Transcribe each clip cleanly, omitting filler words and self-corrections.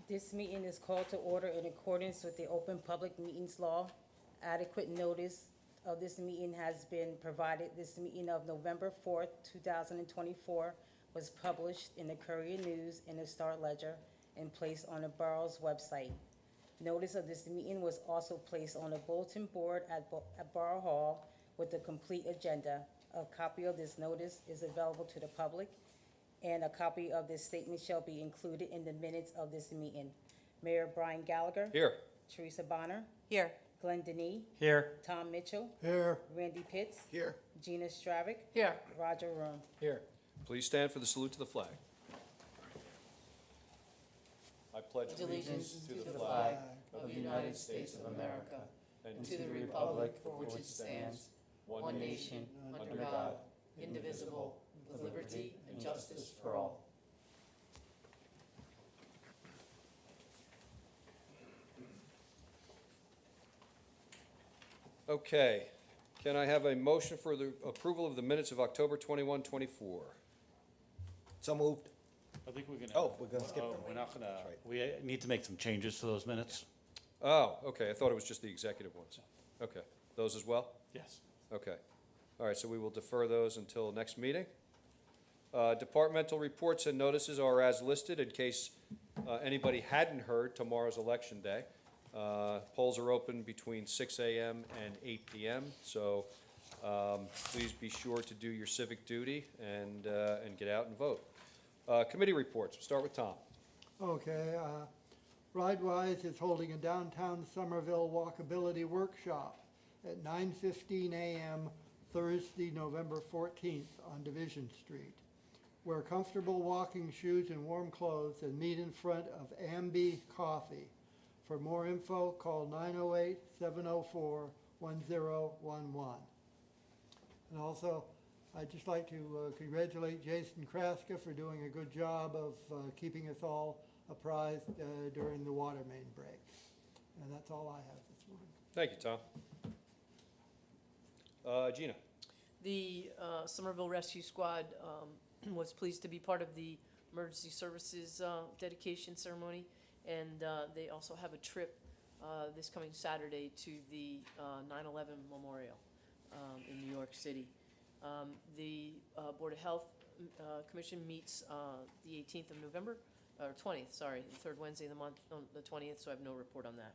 This meeting is called to order in accordance with the Open Public Meetings Law. Adequate notice of this meeting has been provided. This meeting of November 4th, 2024 was published in the Courier News and the Star Ledger and placed on the borough's website. Notice of this meeting was also placed on a bulletin board at Borough Hall with a complete agenda. A copy of this notice is available to the public, and a copy of this statement shall be included in the minutes of this meeting. Mayor Brian Gallagher. Here. Teresa Bonner. Here. Glenn Denny. Here. Tom Mitchell. Here. Randy Pitts. Here. Gina Stravic. Here. Roger Room. Here. Please stand for the salute to the flag. I pledge Allegiance to the flag of the United States of America and to the republic for which it stands, one nation, under God, indivisible, with liberty and justice for all. Okay. Can I have a motion for the approval of the minutes of October 21, 24? So moved. I think we're gonna. Oh, we're gonna skip them. We're not gonna, That's right. we need to make some changes to those minutes. Oh, okay. I thought it was just the executive ones. Okay. Those as well? Yes. Okay. All right, so we will defer those until next meeting. Departmental reports and notices are as listed in case anybody hadn't heard tomorrow's election day. Polls are open between 6 a.m. and 8 p.m., so please be sure to do your civic duty and get out and vote. Committee reports. We'll start with Tom. Okay, Ridewise is holding a downtown Somerville walkability workshop at 9:15 a.m. Thursday, November 14th on Division Street. Wear comfortable walking shoes and warm clothes and meet in front of Ambi Coffee. For more info, call 908-704-1011. And also, I'd just like to congratulate Jason Kraska for doing a good job of keeping us all apprised during the water main break. And that's all I have this morning. Thank you, Tom. Gina. The Somerville Rescue Squad was pleased to be part of the emergency services dedication ceremony, and they also have a trip this coming Saturday to the 9/11 Memorial in New York City. The Board of Health Commission meets the 18th of November, or 20th, sorry, the third Wednesday of the month, on the 20th, so I have no report on that.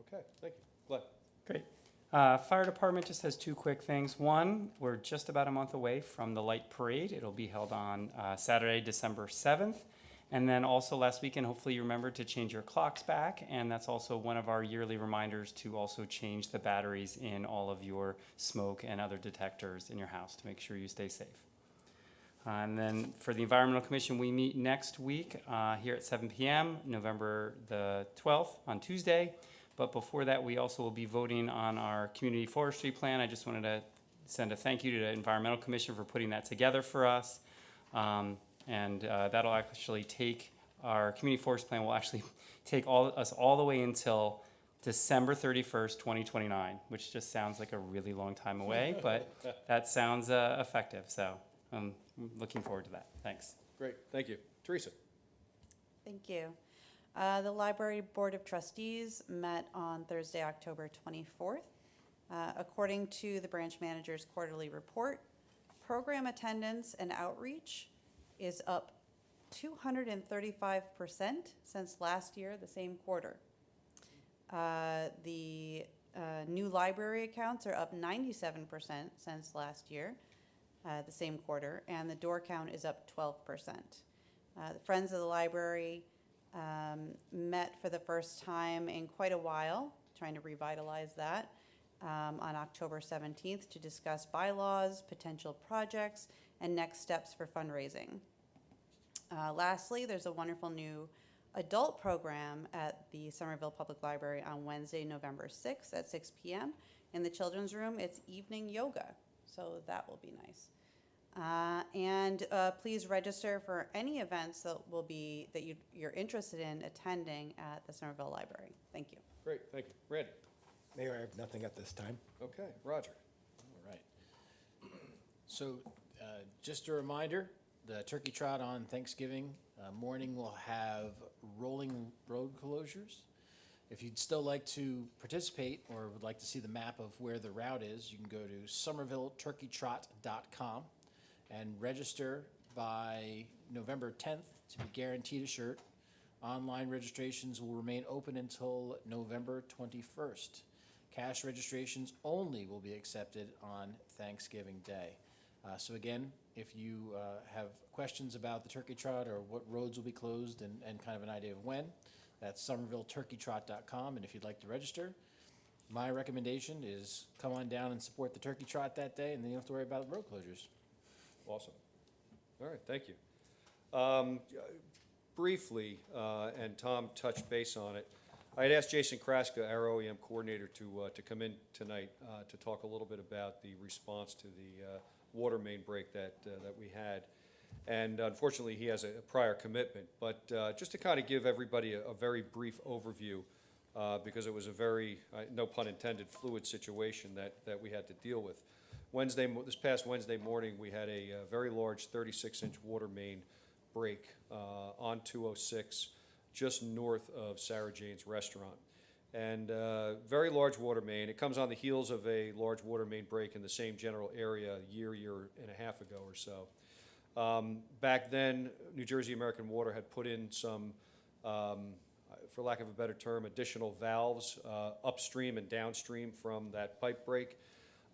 Okay, thank you. Glenn. Great. Fire department just has two quick things. One, we're just about a month away from the light parade. It'll be held on Saturday, December 7th. And then also last weekend, hopefully you remembered to change your clocks back. And that's also one of our yearly reminders to also change the batteries in all of your smoke and other detectors in your house to make sure you stay safe. And then for the Environmental Commission, we meet next week here at 7 p.m., November the 12th on Tuesday. But before that, we also will be voting on our community forestry plan. I just wanted to send a thank you to the Environmental Commission for putting that together for us. That'll actually take, our community forest plan will actually take us all the way until December 31st, 2029, which just sounds like a really long time away, but that sounds effective. So I'm looking forward to that. Thanks. Great, thank you. Teresa. Thank you. The Library Board of Trustees met on Thursday, October 24th. According to the branch manager's quarterly report, program attendance and outreach is up 235% since last year, the same quarter. The new library accounts are up 97% since last year, the same quarter, and the door count is up 12%. The Friends of the Library met for the first time in quite a while, trying to revitalize that, on October 17th to discuss bylaws, potential projects, and next steps for fundraising. Lastly, there's a wonderful new adult program at the Somerville Public Library on Wednesday, November 6th at 6 p.m. In the children's room, it's evening yoga, so that will be nice. Please register for any events that you're interested in attending at the Somerville Library. Thank you. Great, thank you. Randy. Mayor, I have nothing at this time. Okay, Roger. All right. So just a reminder, the turkey trot on Thanksgiving morning will have rolling road closures. If you'd still like to participate or would like to see the map of where the route is, you can go to somervilleturkeytrot.com and register by November 10th to be guaranteed a shirt. Online registrations will remain open until November 21st. Cash registrations only will be accepted on Thanksgiving Day. So again, if you have questions about the turkey trot or what roads will be closed and kind of an idea of when, that's somervilleturkeytrot.com. And if you'd like to register, my recommendation is come on down and support the turkey trot that day, and then you don't have to worry about road closures. Awesome. All right, thank you. Briefly, and Tom touched base on it, I had asked Jason Kraska, our OEM coordinator, to come in tonight to talk a little bit about the response to the water main break that we had. And unfortunately, he has a prior commitment. But just to kind of give everybody a very brief overview, because it was a very, no pun intended, fluid situation that we had to deal with. This past Wednesday morning, we had a very large 36-inch water main break on 206, just north of Sarah Jane's restaurant. And very large water main. It comes on the heels of a large water main break in the same general area a year and a half ago or so. Back then, New Jersey American Water had put in some, for lack of a better term, additional valves upstream and downstream from that pipe break.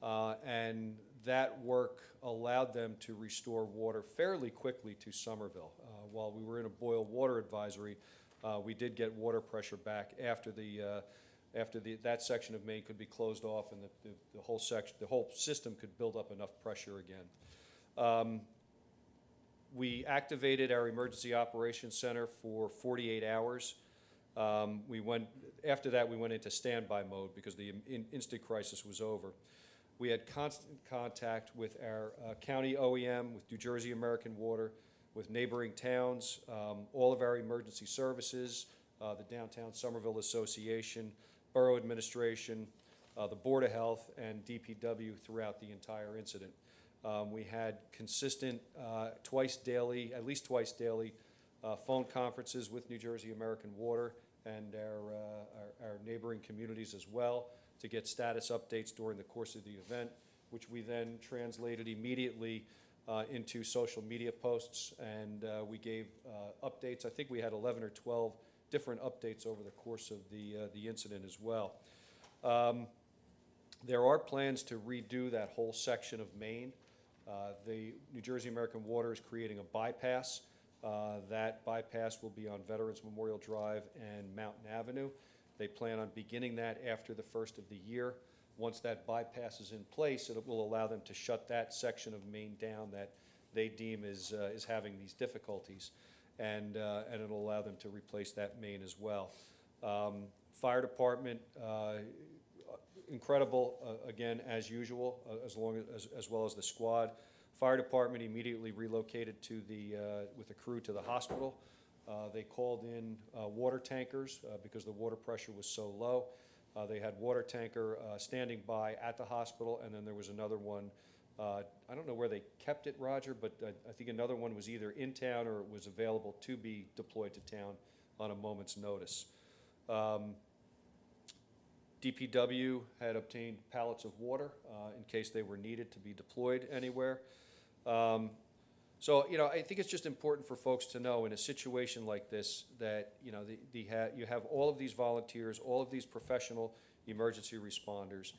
And that work allowed them to restore water fairly quickly to Somerville. While we were in a boil water advisory, we did get water pressure back after that section of main could be closed off and the whole system could build up enough pressure again. We activated our emergency operations center for 48 hours. After that, we went into standby mode because the instant crisis was over. We had constant contact with our county OEM, with New Jersey American Water, with neighboring towns, all of our emergency services, the Downtown Somerville Association, Borough Administration, the Board of Health, and DPW throughout the entire incident. We had consistent at least twice daily, phone conferences with New Jersey American Water and our neighboring communities as well to get status updates during the course of the event, which we then translated immediately into social media posts, and we gave updates. I think we had 11 or 12 different updates over the course of the incident as well. There are plans to redo that whole section of Maine. The New Jersey American Water is creating a bypass. That bypass will be on Veterans Memorial Drive and Mountain Avenue. They plan on beginning that after the first of the year. Once that bypass is in place, it will allow them to shut that section of Maine down that they deem is having these difficulties, and it'll allow them to replace that main as well. Fire department, incredible, again, as usual, as well as the squad. Fire department immediately relocated with a crew to the hospital. They called in water tankers because the water pressure was so low. They had water tanker standing by at the hospital, and then there was another one. I don't know where they kept it, Roger, but I think another one was either in town or it was available to be deployed to town on a moment's notice. DPW had obtained pallets of water in case they were needed to be deployed anywhere. So, I think it's just important for folks to know in a situation like this that, you have all of these volunteers, all of these professional emergency responders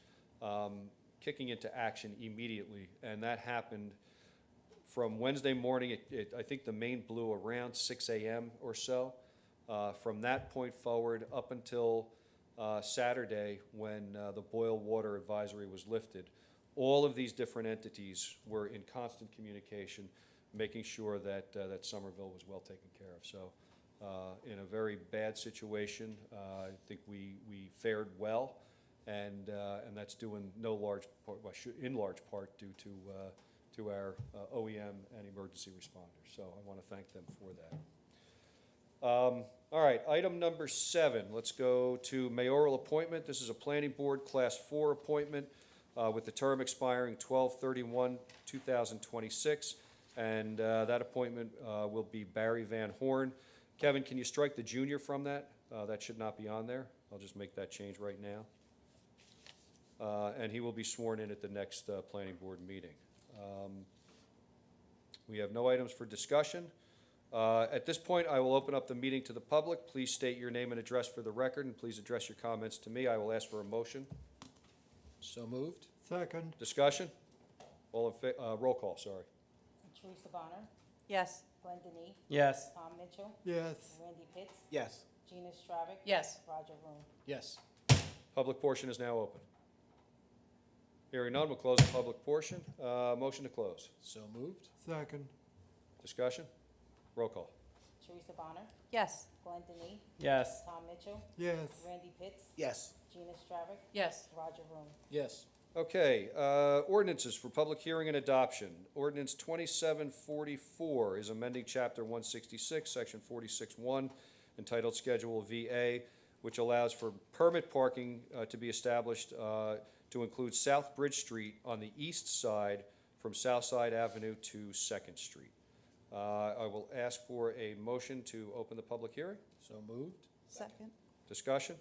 kicking into action immediately. And that happened from Wednesday morning. I think the main blew around 6 a.m. or so. From that point forward up until Saturday when the boil water advisory was lifted, all of these different entities were in constant communication, making sure that Somerville was well taken care of. So in a very bad situation, I think we fared well, and that's due in no large part, in large part due to our OEM and emergency responders. So I want to thank them for that. All right, item number 7. Let's go to mayoral appointment. This is a planning board class 4 appointment with the term expiring 12/31/2026. and that appointment will be Barry Van Horn. Kevin, can you strike the junior from that? That should not be on there. I'll just make that change right now. And he will be sworn in at the next planning board meeting. We have no items for discussion. At this point, I will open up the meeting to the public. Please state your name and address for the record, and please address your comments to me. I will ask for a motion. So moved? Second. Discussion? Roll call, sorry. Teresa Bonner, Yes. Glenn Denny, Yes. Tom Mitchell, Yes. Randy Pitts, Yes. Gina Stravic, Yes. Roger Vroom. Yes. Public portion is now open. Hearing none, we'll close the public portion. Motion to close. So moved? Second. Discussion? Roll call. Teresa Bonner, Yes. Glenn Denny, Yes. Tom Mitchell, Yes. Randy Pitts, Yes. Gina Stravic, Yes. Roger Vroom. Yes. Okay, ordinances for public hearing and adoption. Ordinance 2744 is amending Chapter 166, Section 46-1, entitled Schedule VA, which allows for permit parking to be established to include South Bridge Street on the east side from Southside Avenue to Second Street. I will ask for a motion to open the public hearing. So moved? Second. Discussion?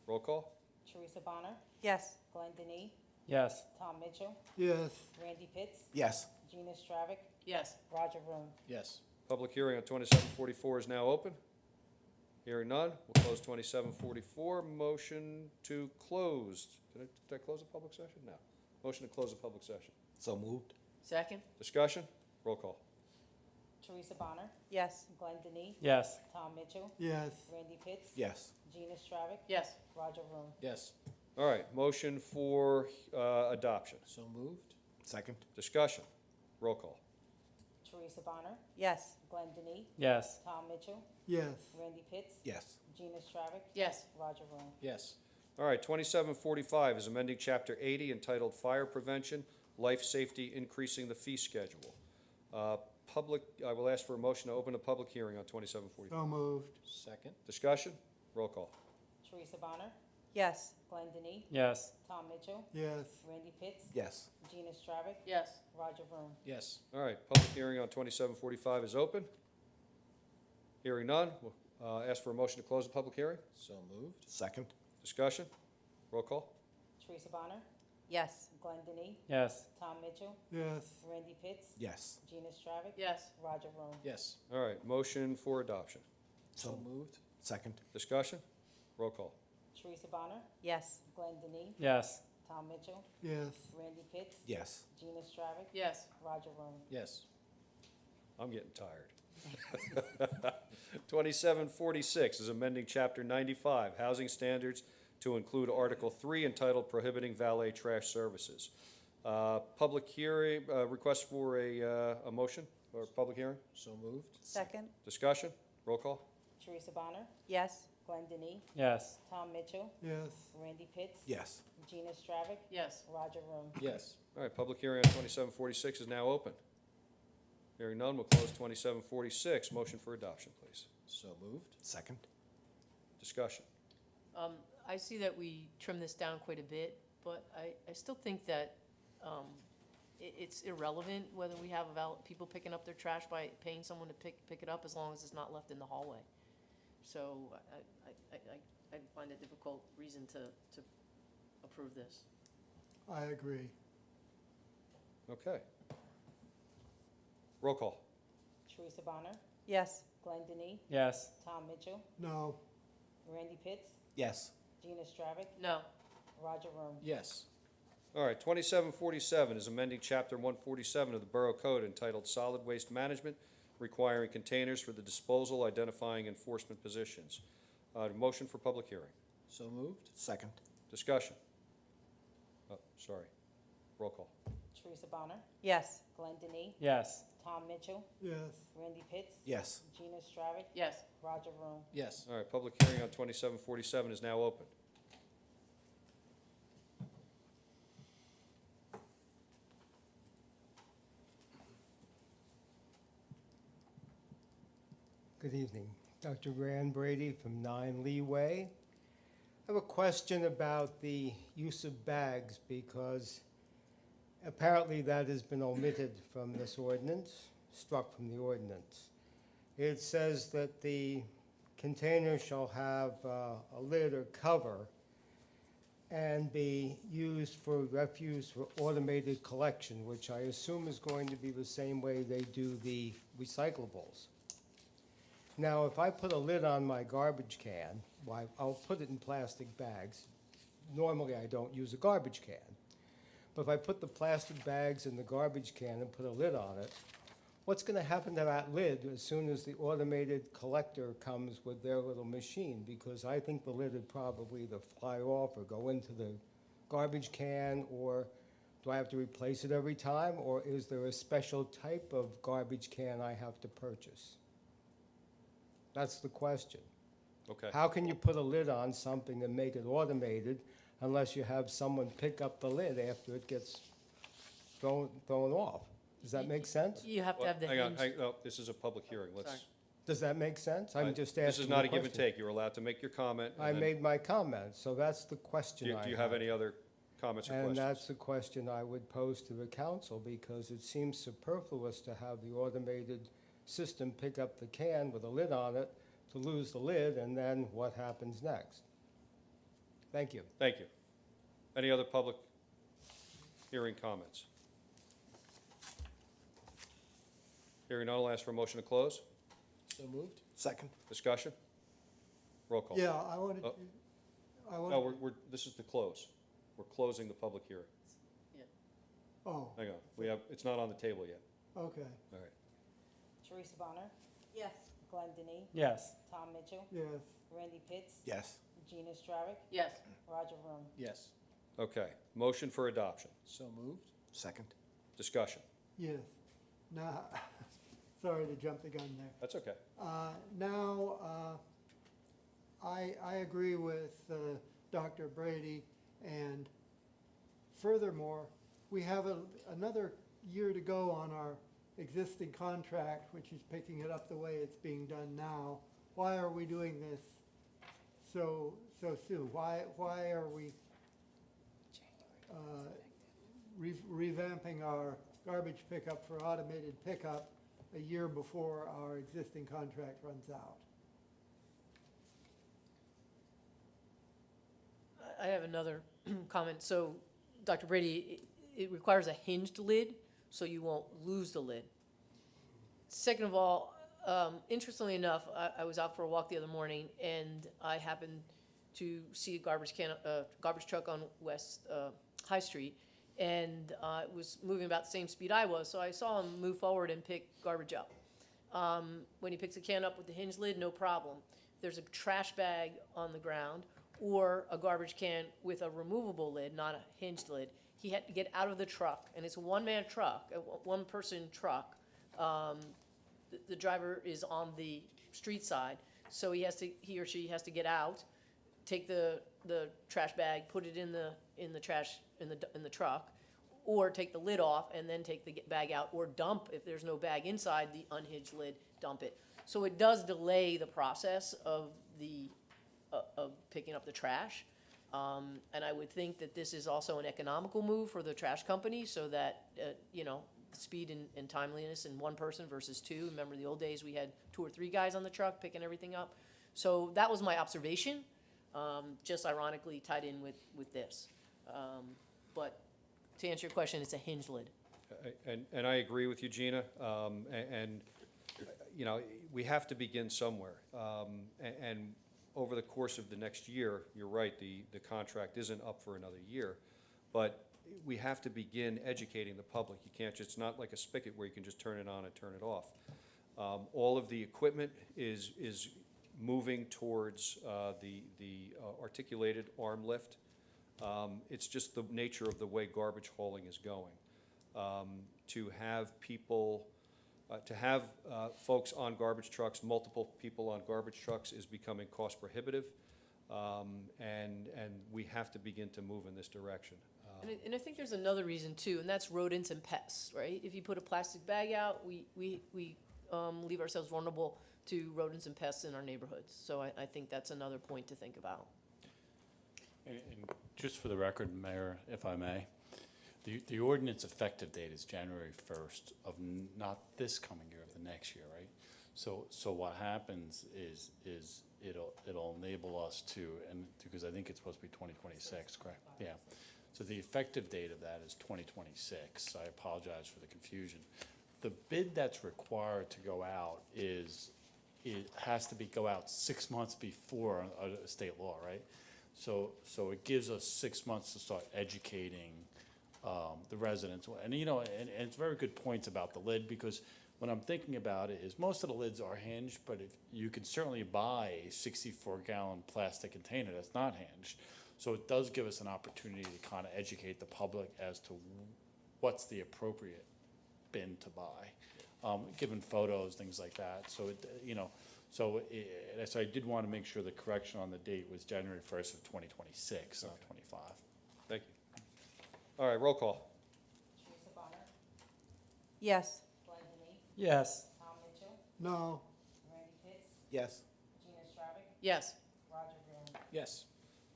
Roll call? Teresa Bonner, Yes. Glenn Denny, Yes. Tom Mitchell, Yes. Randy Pitts, Yes. Gina Stravic, Yes. Roger Vroom. Yes. Public hearing on 2744 is now open. Hearing none, we'll close 2744. Motion to close. Did I close the public session? No. Motion to close the public session. So moved. Second? Discussion? Roll call. Teresa Bonner, Yes. Glenn Denny, Yes. Tom Mitchell, Yes. Randy Pitts, Yes. Gina Stravic, Yes. Roger Vroom. Yes. All right, motion for adoption. So moved? Second. Discussion? Roll call. Teresa Bonner, Yes. Glenn Denny, Yes. Tom Mitchell, Yes. Randy Pitts, Yes. Gina Stravic, Yes. Roger Vroom. Yes. All right, 2745 is amending Chapter 80 entitled Fire Prevention, Life Safety, Increasing the Fee Schedule. I will ask for a motion to open a public hearing on 2745. So moved. Second? Discussion? Roll call. Teresa Bonner, Yes. Glenn Denny, Yes. Tom Mitchell, Yes. Randy Pitts, Yes. Gina Stravic, Yes. Roger Vroom. Yes. All right, public hearing on 2745 is open. Hearing none, we'll ask for a motion to close the public hearing. So moved? Second. Discussion? Roll call. Teresa Bonner, Yes. Glenn Denny, Yes. Tom Mitchell, Yes. Randy Pitts, Yes. Gina Stravic, Yes. Roger Vroom. Yes. All right, motion for adoption. So moved? Second. Discussion? Roll call. Teresa Bonner, Yes. Glenn Denny, Yes. Tom Mitchell, Yes. Randy Pitts, Yes. Gina Stravic, Yes. Roger Vroom. Yes. I'm getting tired. 2746 is amending Chapter 95, Housing Standards, to include Article 3 entitled Prohibiting Valet Trash Services. Public hearing, request for a motion or public hearing? So moved? Second. Discussion? Roll call? Teresa Bonner, Yes. Glenn Denny, Yes. Tom Mitchell, Yes. Randy Pitts, Yes. Gina Stravic, Yes. Roger Vroom. Yes. All right, public hearing on 2746 is now open. Hearing none, we'll close 2746. Motion for adoption, please. So moved? Second. Discussion? I see that we trimmed this down quite a bit, but I still think that it's irrelevant whether we have people picking up their trash by paying someone to pick it up, as long as it's not left in the hallway. So I find a difficult reason to approve this. I agree. Okay. Roll call. Teresa Bonner, Yes. Glenn Denny, Yes. Tom Mitchell, No. Randy Pitts, Yes. Gina Stravic, No. Roger Vroom. Yes. All right, 2747 is amending Chapter 147 of the Borough Code entitled Solid Waste Management, requiring containers for the disposal, identifying enforcement positions. Motion for public hearing. So moved? Second. Discussion. Oh, sorry. Roll call. Teresa Bonner, Yes. Glenn Denny, Yes. Tom Mitchell, Yes. Randy Pitts, Yes. Gina Stravic, Yes. Roger Vroom. Yes. All right, public hearing on 2747 is now open. Good evening. Dr. Rand Brady from 9 Lee Way. I have a question about the use of bags because apparently that has been omitted from this ordinance. struck from the ordinance. It says that the container shall have a lid or cover and be used for refuse for automated collection, which I assume is going to be the same way they do the recyclables. Now, if I put a lid on my garbage can, why, I'll put it in plastic bags. Normally, I don't use a garbage can. But if I put the plastic bags in the garbage can and put a lid on it, what's going to happen to that lid as soon as the automated collector comes with their little machine? Because I think the lid would probably either fly off or go into the garbage can, or do I have to replace it every time? Or is there a special type of garbage can I have to purchase? That's the question. Okay. How can you put a lid on something and make it automated unless you have someone pick up the lid after it gets thrown off? Does that make sense? You have to have the Hang on, hinge. no, this is a public hearing, let's. Sorry. Does that make sense? I'm just asking. This is not the a give and question. take, you're allowed to make your comment. and I then- made my comment, so that's the question I have. Do you have any other comments or And questions? that's the question I would pose to the council, because it seems superfluous to have the automated system pick up the can with a lid on it, to lose the lid, and then what happens next? Thank you. Thank you. Any other public hearing comments? Hearing none, I'll ask for a motion to close. So moved? Second? Discussion? Roll call. Yeah, I wanted Oh. to, I No, wanted, this is to close. We're closing the public hearing. oh, Hang on, it's not on the table yet. okay, All right. Teresa Bonner, Yes. Glenn Denny, Yes. Tom Mitchell, yes, Randy Pitts, Yes. Gina Stravic, Yes. Roger Vroom. Yes. Okay, motion for adoption. So moved? Second? Discussion. yes. Now, sorry to jump the gun there. That's okay. Now, I agree with Dr. Brady, and furthermore, we have another year to go on our existing contract, which is picking it up the way it's being done now. Why are we doing this so soon? Why are we revamping our garbage pickup for automated pickup a year before our existing contract runs out? I have another comment. So, Dr. Brady, it requires a hinged lid, so you won't lose the lid. Second of all, interestingly enough, I was out for a walk the other morning, and I happened to see a garbage truck on West High Street, and it was moving about the same speed I was, so I saw him move forward and pick garbage up. When he picks a can up with the hinged lid, no problem. If there's a trash bag on the ground or a garbage can with a removable lid, not a hinged lid, he had to get out of the truck, and it's a one-man truck, a one-person truck. The driver is on the street side, so he or she has to get out, take the trash bag, put it in the truck, or take the lid off and then take the bag out, or dump, if there's no bag inside the unhinged lid, dump it. So it does delay the process of picking up the trash. And I would think that this is also an economical move for the trash company, so that, speed and timeliness in one person versus two. Remember the old days, we had 2 or 3 guys on the truck picking everything up. So that was my observation, just ironically tied in with this. But to answer your question, it's a hinge lid. And I agree with you, Gina. We have to begin somewhere. And over the course of the next year, you're right, the contract isn't up for another year. But we have to begin educating the public. You can't it's not like a spigot where you can just turn it on and turn it off. All of the equipment is moving towards the articulated arm lift. It's just the nature of the way garbage hauling is going. To have people, folks on garbage trucks, multiple people on garbage trucks is becoming cost prohibitive. And we have to begin to move in this direction. And I think there's another reason too, and that's rodents and pests, right? If you put a plastic bag out, we leave ourselves vulnerable to rodents and pests in our neighborhoods. So I think that's another point to think about. And just for the record, Mayor, if I may, The ordinance effective date is January 1st of not this coming year, of the next year, right? So what happens is it'll enable us to, and because I think it's supposed to be 2026, correct? Yeah. So the effective date of that is 2026. I apologize for the confusion. The bid that's required to go out it has to go out 6 months before a state law, right? So it gives us 6 months to start educating the residents. And, and it's very good points about the lid, because what I'm thinking about it is most of the lids are hinged, but if you can certainly buy a 64-gallon plastic container that's not hinged. So it does give us an opportunity to kind of educate the public as to what's the appropriate bin to buy, given photos, things like that. So so I did want to make sure the correction on the date was January 1st of 2026, not 25. Thank you. All right, roll call. Teresa Bonner, Yes. Glenn Denny, Yes. Tom Mitchell, No. Randy Pitts, Yes. Gina Stravic, Yes. Roger Vroom. Yes.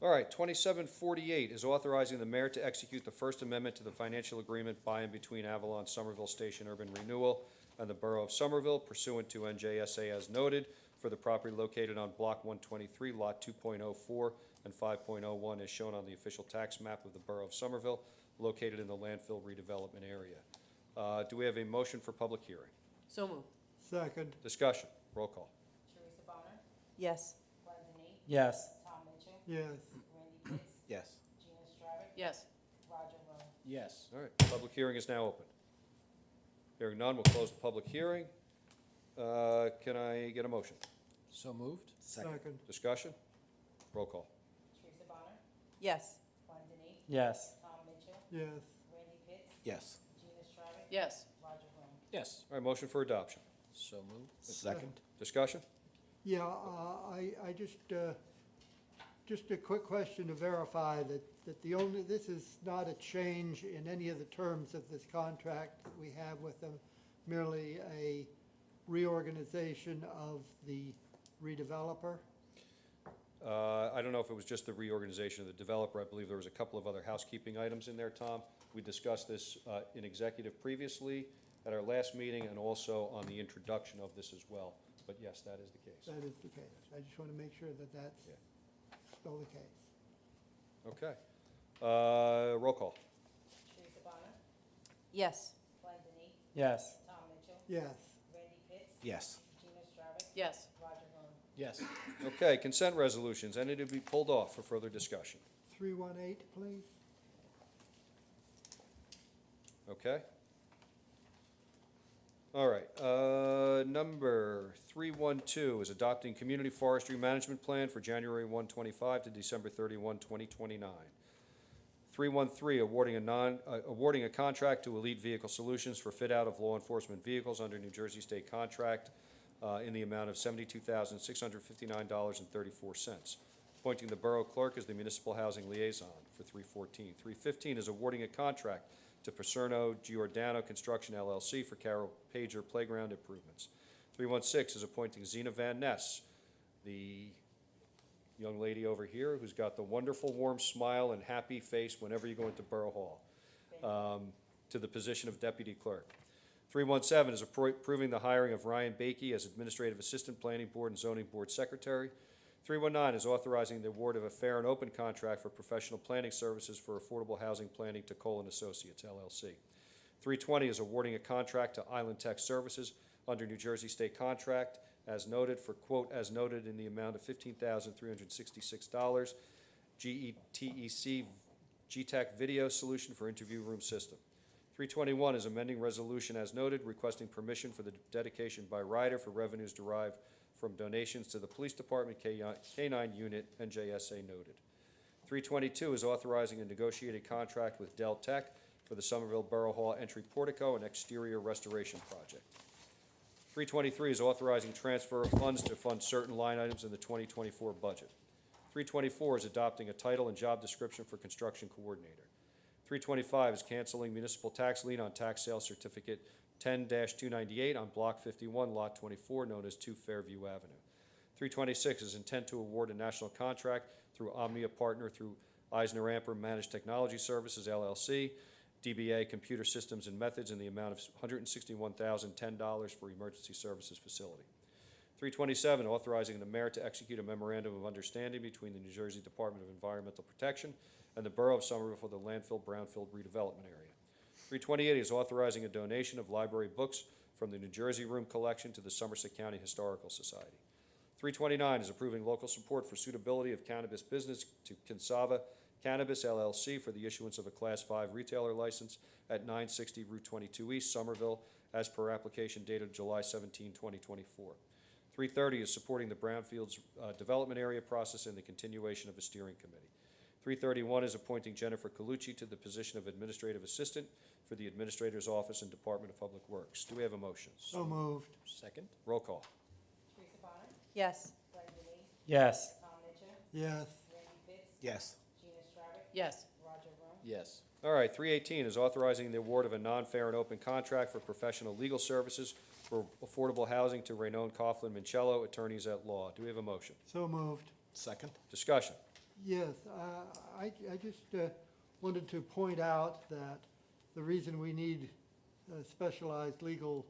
All right, 2748 is authorizing the mayor to execute the First Amendment to the financial agreement by and between Avalon Somerville Station Urban Renewal and the Borough of Somerville pursuant to NJSA as noted for the property located on Block 123, Lot 2.04 and 5.01 as shown on the official tax map of the Borough of Somerville, located in the landfill redevelopment area. Do we have a motion for public hearing? So moved. Second. Discussion, roll call. Teresa Bonner, Yes. Glenn Denny, Yes. Tom Mitchell, Yes. Randy Pitts, Yes. Gina Stravic, Yes. Roger Vroom. Yes. All right, public hearing is now open. Hearing none, we'll close the public hearing. Can I get a motion? So moved? Second. Discussion, roll call. Teresa Bonner, Yes. Glenn Denny, Yes. Tom Mitchell, Yes. Randy Pitts, Yes. Gina Stravic, Yes. Roger Vroom. Yes. All right, motion for adoption. So moved? Second. Discussion? Yeah, I just a quick question to verify that this is not a change in any of the terms of this contract that we have with them, merely a reorganization of the redeveloper? I don't know if it was just the reorganization of the developer. I believe there was a couple of other housekeeping items in there, Tom. We discussed this in executive previously at our last meeting and also on the introduction of this as well. But yes, that is the case. That is the case. I just want to make sure that that's Yeah. still the case. Okay. Roll call. Teresa Bonner, Yes. Glenn Denny, Yes. Tom Mitchell, Yes. Randy Pitts, Yes. Gina Stravic, Yes. Roger Vroom. Yes. Okay, consent resolutions. Any to be pulled off for further discussion? 318, please. Okay. All right, number 312 is adopting community forestry management plan for January 125 to December 31, 2029. 313, awarding a contract to Elite Vehicle Solutions for fit-out of law enforcement vehicles under New Jersey State contract in the amount of $72,659.34. Appointing the Borough Clerk as the municipal housing liaison for 314. 315 is awarding a contract to Paserno Giordano Construction LLC for Carol Pager Playground improvements. 316 is appointing Zena Van Ness, the young lady over here who's got the wonderful warm smile and happy face whenever you go into Borough Hall, to the position of Deputy Clerk. 317 is approving the hiring of Ryan Bakey as Administrative Assistant Planning Board and Zoning Board Secretary. 319 is authorizing the award of a fair and open contract for professional planning services for affordable housing planning to Cole & Associates LLC. 320 is awarding a contract to Island Tech Services under New Jersey State contract as noted for, quote, as noted in the amount of $15,366, GETEC GTAC video solution for interview room system. 321 is amending resolution as noted, requesting permission for the dedication by rider for revenues derived from donations to the Police Department K-9 unit, NJSA noted. 322 is authorizing a negotiated contract with Dell Tech for the Somerville Borough Hall entry portico and exterior restoration project. 323 is authorizing transfer of funds to fund certain line items in the 2024 budget. 324 is adopting a title and job description for construction coordinator. 325 is canceling municipal tax lien on tax sale certificate 10-298 on Block 51, Lot 24, known as 2 Fairview Avenue. 326 is intent to award a national contract through Omnia Partner through Eisner Amper Managed Technology Services, LLC, DBA Computer Systems and Methods in the amount of $161,010 for emergency services facility. 327, authorizing the mayor to execute a memorandum of understanding between the New Jersey Department of Environmental Protection and the Borough of Somerville for the landfill brownfield redevelopment area. 328 is authorizing a donation of library books from the New Jersey Room Collection to the Somerset County Historical Society. 329 is approving local support for suitability of cannabis business to Kinsava Cannabis LLC for the issuance of a Class 5 retailer license at 960 Route 22 East, Somerville, as per application dated July 17, 2024. 330 is supporting the Brownfields Development Area process and the continuation of a steering committee. 331 is appointing Jennifer Colucci to the position of Administrative Assistant for the Administrator's Office and Department of Public Works. Do we have a motion? So moved. Second? Roll call. Teresa Bonner, Yes. Glenn Denny, Yes. Tom Mitchell, Yes. Randy Pitts, Yes. Gina Stravic, Yes. Roger Vroom, Yes. All right, 318 is authorizing the award of a non-fair and open contract for professional legal services for affordable housing to Raynone Coughlin Minchello, attorneys at law. Do we have a motion? So moved. Second? Discussion. Yes, I just wanted to point out that the reason we need specialized legal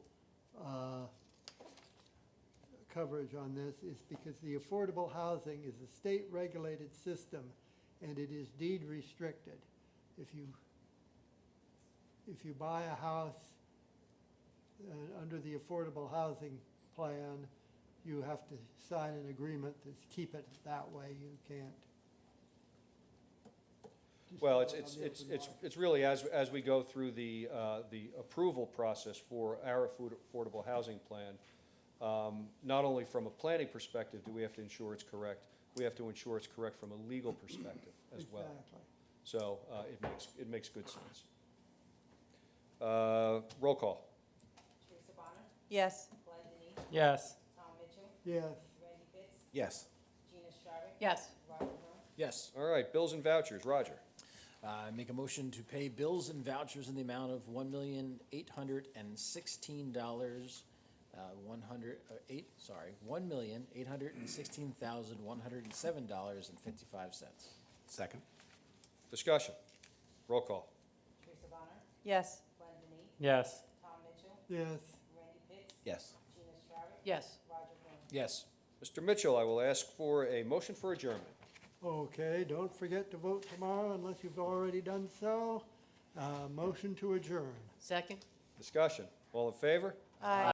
coverage on this is because the affordable housing is a state-regulated system, and it is deed restricted. If you buy a house under the affordable housing plan, you have to sign an agreement to keep it that way. You can't. just Well, sell it on the open market. it's really as we go through the approval process for our affordable housing plan, not only from a planning perspective do we have to ensure it's correct, we have to ensure it's correct from a legal perspective as well. Exactly. So it makes good sense. Roll call. Teresa Bonner, Yes. Glenn Denny, Yes. Tom Mitchell, Yes. Randy Pitts, Yes. Gina Stravic, Yes. Roger Vroom, Yes. All right, bills and vouchers. Roger. Make a motion to pay bills and vouchers in the amount of $1,816, $1,816,107.55. Second? Discussion. Roll call. Teresa Bonner, Yes. Glenn Denny, Yes. Tom Mitchell, Yes. Randy Pitts, Yes. Gina Stravic, Yes. Roger Vroom. Yes. Mr. Mitchell, I will ask for a motion for adjournment. Okay, don't forget to vote tomorrow unless you've already done so. Motion to adjourn. Second? Discussion. All in favor? Aye.